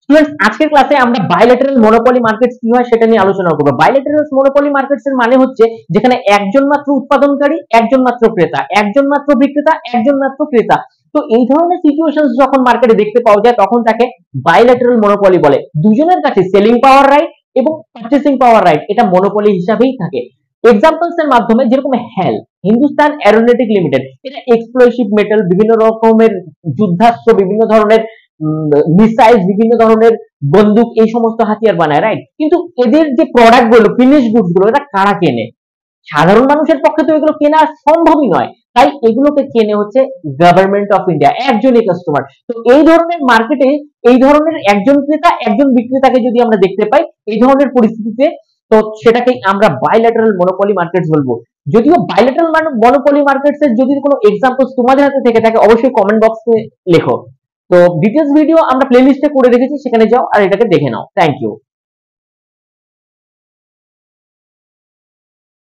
Students, আজকের ক্লাসে আমরা বাইলেটারাল মনোপলি মার্কেটস কি হয় সেটা নিয়ে আলোচনা করব। বাইলেটারাল মনোপলি মার্কেটস এর মানে হচ্ছে যেখানে একজন মাত্র উৎপাদনকারী, একজন মাত্র ক্রেতা, একজন মাত্র বিক্রেতা, একজন মাত্র ক্রেতা। তো এই ধরনের সিচুয়েশনস যখন মার্কেটে দেখতে পাওয়া যায় তখন তাকে বাইলেটারাল মনোপলি বলে। দুজনের কাছে সেলিং পাওয়ার রাইট এবং পারচেসিং পাওয়ার রাইট এটা মনোপলি হিসাবেই থাকে। এক্সাম্পলস এর মাধ্যমে যেরকম হেল, হিন্দুস্তান অ্যারোনটিক লিমিটেড, এটা এক্সপ্লোসিভ মেটাল, বিভিন্ন রকমের যুদ্ধাস্ত্র, বিভিন্ন ধরনের মিসাইল, বিভিন্ন ধরনের বন্দুক, এই সমস্ত হাতিয়ার বানায়, রাইট? কিন্তু এদের যে প্রোডাক্ট গুলো, ফিনিশ গুডস গুলো, এটা কারা কেনে? সাধারণ মানুষের পক্ষে তো এগুলো কেনা সম্ভবই নয়, তাই এগুলোকে কেনে হচ্ছে গভর্নমেন্ট অফ ইন্ডিয়া, একজনই কাস্টমার। তো এই ধরনের মার্কেটে এই ধরনের একজন ক্রেতা একজন বিক্রেতাকে যদি আমরা দেখতে পাই এই ধরনের পরিস্থিতিতে, তো সেটাকে আমরা বাইল্যাটারাল মনোপলি মার্কেটস বলবো। যদিও বাইল্যাটারাল মনোপলি মার্কেটস এর যদি কোনো এক্সাম্পলস তোমাদের হাতে থেকে থাকে অবশ্যই কমেন্ট বক্সে লেখো। তো ডিটেলস ভিডিও আমরা প্লেলিস্টে করে রেখেছি, সেখানে যাও আর এটাকে দেখে নাও। Thank you.